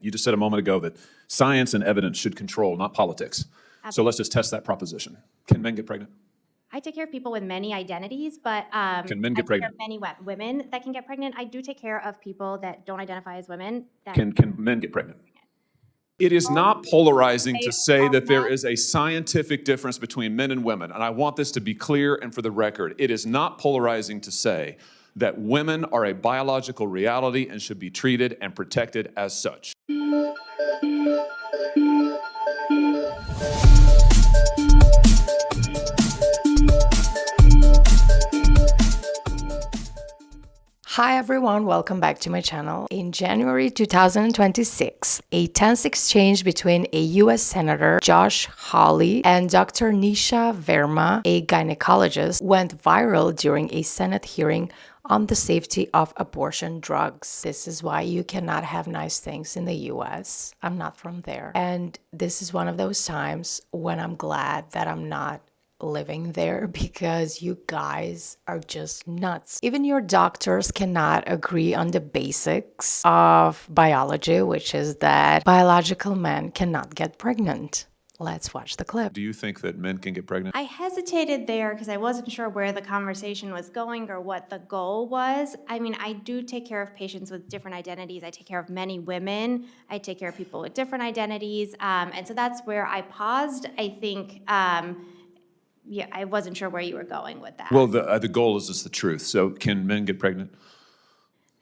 You just said a moment ago that science and evidence should control, not politics. So let's just test that proposition. Can men get pregnant? I take care of people with many identities, but Can men get I take care pregnant? of many women that can get pregnant. I do take care of people that don't identify as women. Can men get pregnant? It is not polarizing to say that there is a scientific difference between men and women, and I want this to be clear and for the record. It is not polarizing to say that women are a biological reality and should be treated and protected as such. Hi everyone, welcome back to my channel. In January 2026, a tense exchange between a US Senator, Josh Hawley, and Dr. Nisha Verma, a gynecologist, went viral during a Senate hearing on the safety of abortion drugs. This is why you cannot have nice things in the US. I'm not from there. And this is one of those times when I'm glad that I'm not living there, because you guys are just nuts. Even your doctors cannot agree on the basics of biology, which is that biological men cannot get pregnant. Let's watch the clip. Do you think that men can get pregnant? I hesitated there because I wasn't sure where the conversation was going or what the goal was. I mean, I do take care of patients with different identities. I take care of many women. I take care of people with different identities. And so that's where I paused. I think, yeah, I wasn't sure where you were going with that. Well, the goal is just the truth. So can men get pregnant?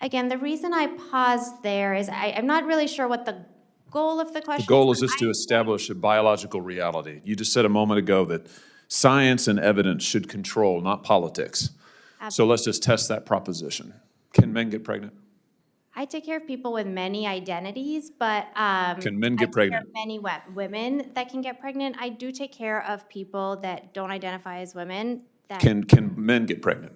Again, the reason I paused there is I'm not really sure what the goal of the question is. The goal is just to establish a biological reality. You just said a moment ago that science and evidence should control, not politics. Absolutely. So let's just test that proposition. Can men get pregnant? I take care of people with many identities, but Can men get pregnant? I take care of many women that can get pregnant. I do take care of people that don't identify as women. That Can men get pregnant?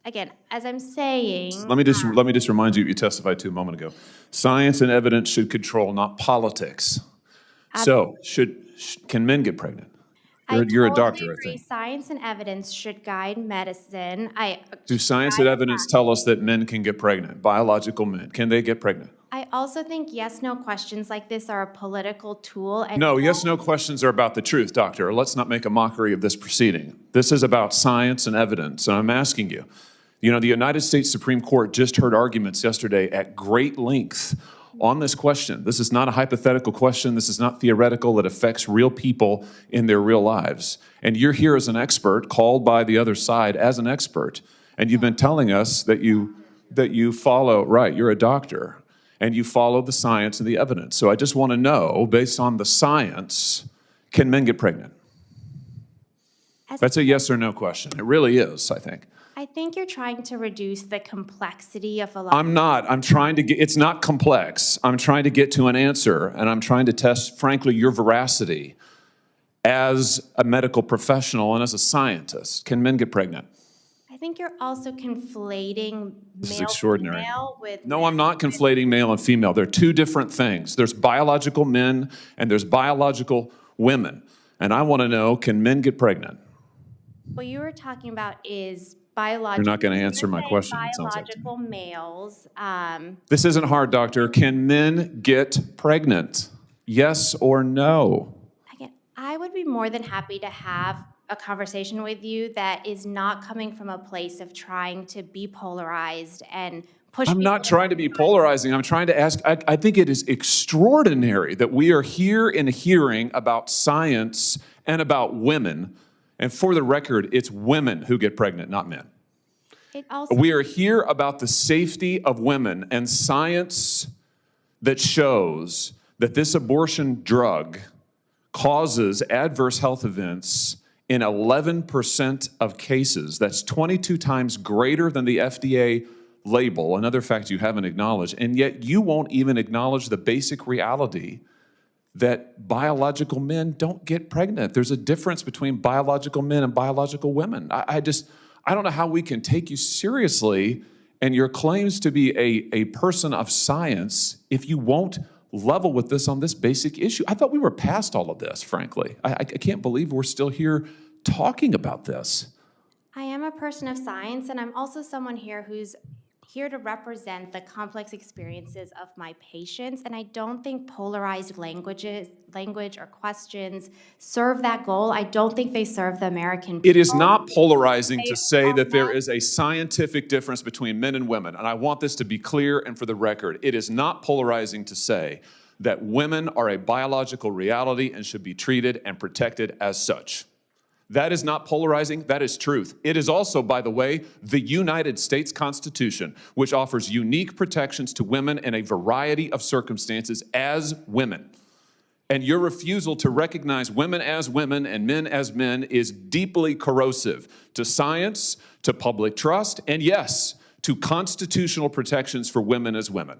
Again, as I'm saying, Let me just remind you what you testified to a moment ago. Science and evidence should control, not politics. So can men get pregnant? You're a doctor, I think. Science and evidence should guide medicine. Do science and evidence tell us that men can get pregnant? Biological men, can they get pregnant? I also think yes/no questions like this are a political tool. And No, yes/no questions are about the truth, doctor. Let's not make a mockery of this proceeding. This is about science and evidence, and I'm asking you. You know, the United States Supreme Court just heard arguments yesterday at great length on this question. This is not a hypothetical question. This is not theoretical. It affects real people in their real lives. And you're here as an expert, called by the other side as an expert, and you've been telling us that you follow, right, you're a doctor, and you follow the science and the evidence. So I just want to know, based on the science, can men get pregnant? That's a yes or no question. It really is, I think. I think you're trying to reduce the complexity of a lot. I'm not. I'm trying to get, it's not complex. I'm trying to get to an answer, and I'm trying to test, frankly, your veracity as a medical professional and as a scientist. Can men get pregnant? I think you're also conflating This is male extraordinary. female with No, I'm not conflating male and female. They're two different things. There's biological men and there's biological women. And I want to know, can men get pregnant? What you were talking about is biological. You're not going to answer my question, it sounds like to me. Biological males. This isn't hard, doctor. Can men get pregnant? Yes or no? Again, I would be more than happy to have a conversation with you that is not coming from a place of trying to be polarized and push. I'm not trying to be polarizing. I'm trying to ask, I think it is extraordinary that we are here in a hearing about science and about women. And for the record, it's women who get pregnant, not men. We are here about the safety of women and science that shows that this abortion drug causes adverse health events in 11% of cases. That's 22 times greater than the FDA label, another fact you haven't acknowledged, and yet you won't even acknowledge the basic reality that biological men don't get pregnant. There's a difference between biological men and biological women. I don't know how we can take you seriously and your claims to be a person of science if you won't level with this on this basic issue. I thought we were past all of this, frankly. I can't believe we're still here talking about this. I am a person of science, and I'm also someone here who's here to represent the complex experiences of my patients, and I don't think polarized language or questions serve that goal. I don't think they serve the American people. It is not polarizing to say are that there not- is a scientific difference between men and women. And I want this to be clear and for the record. It is not polarizing to say that women are a biological reality and should be treated and protected as such. That is not polarizing, that is truth. It is also, by the way, the United States Constitution, which offers unique protections to women in a variety of circumstances as women. And your refusal to recognize women as women and men as men is deeply corrosive to science, to public trust, and yes, to constitutional protections for women as women.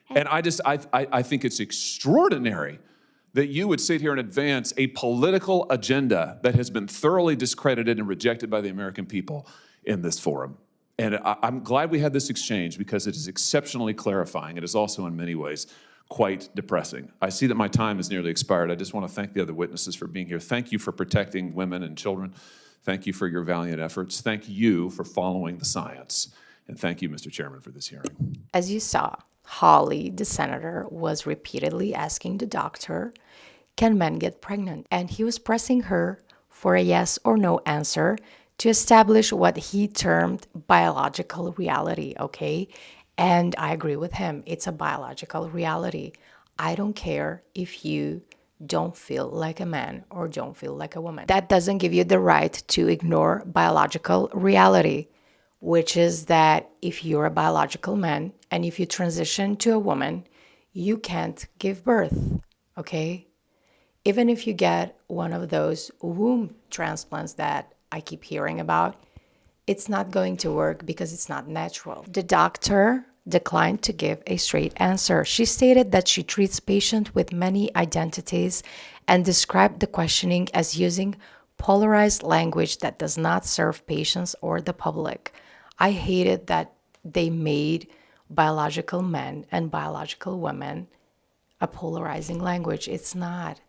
And I think it's extraordinary that you would sit here and advance a political agenda that has been thoroughly discredited and rejected by the American people in this forum. And I'm glad we had this exchange because it is exceptionally clarifying. It is also in many ways quite depressing. I see that my time has nearly expired. I just want to thank the other witnesses for being here. Thank you for protecting women and children. Thank you for your valiant efforts. Thank you for following the science. And thank you, Mr. Chairman, for this hearing. As you saw, Hawley, the senator, was repeatedly asking the doctor, can men get pregnant? And he was pressing her for a yes or no answer to establish what he termed biological reality, okay? And I agree with him. It's a biological reality. I don't care if you don't feel like a man or don't feel like a woman. That doesn't give you the right to ignore biological reality, which is that if you're a biological man and if you transition to a woman, you can't give birth, okay? Even if you get one of those womb transplants that I keep hearing about, it's not going to work because it's not natural. The doctor declined to give a straight answer. She stated that she treats patients with many identities and described the questioning as using polarized language that does not serve patients or the public. I hated that they made biological men and biological women a polarizing language. It's not.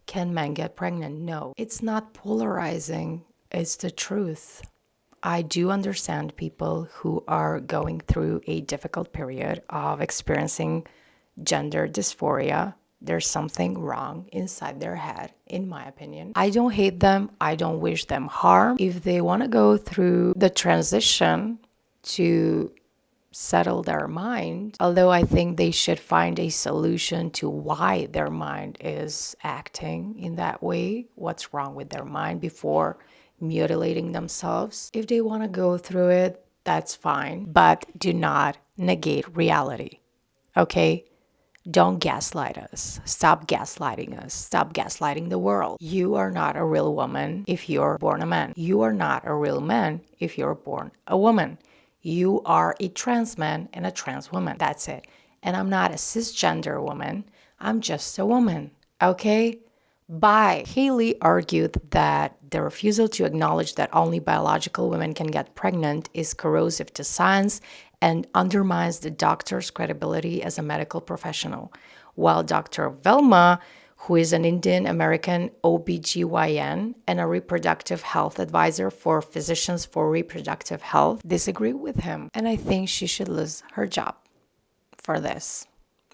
Can men get pregnant? No, it's not polarizing. It's the truth. I do understand people who are going through a difficult period of experiencing gender dysphoria. There's something wrong inside their head, in my opinion. I don't hate them. I don't wish them harm. If they want to go through the transition to settle their mind, although I think they should find a solution to why their mind is acting in that way, what's wrong with their mind before mutilating themselves. If they want to go through it, that's fine, but do not negate reality, okay? Don't gaslight us. Stop gaslighting us. Stop gaslighting the world. You are not a real woman if you're born a man. You are not a real man if you're born a woman. You are a trans man and a trans woman. That's it. And I'm not a cisgender woman. I'm just a woman. Okay? Bye. Hawley argued that the refusal to acknowledge that only biological women can get pregnant is corrosive to science and undermines the doctor's credibility as a medical professional. While Dr. Verma, who is an Indian American OBGYN and a reproductive health advisor for Physicians for Reproductive Health, disagree with him. And I think she should lose her job for this,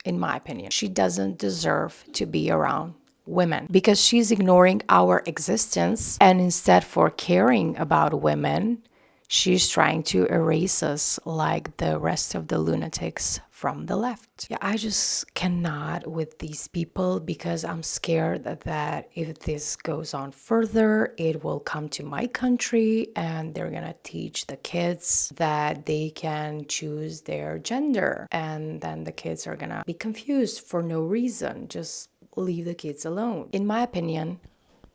in my opinion. She doesn't deserve to be around women because she's ignoring our existence, and instead for caring about women, she's trying to erase us like the rest of the lunatics from the left. Yeah, I just cannot with these people because I'm scared that if this goes on further, it will come to my country and they're gonna teach the kids that they can choose their gender. And then the kids are gonna be confused for no reason. Just leave the kids alone. In my opinion,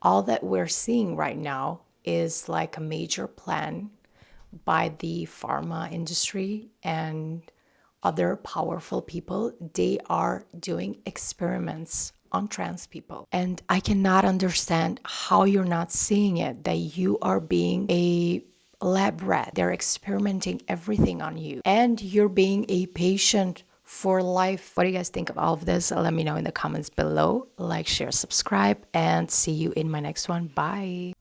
all that we're seeing right now is like a major plan by the pharma industry and other powerful people. They are doing experiments on trans people. And I cannot understand how you're not seeing it, that you are being a lab rat. They're experimenting everything on you. And you're being a patient for life. What do you guys think of all of this? Let me know in the comments below. Like, share, subscribe, and see you in my next one. Bye.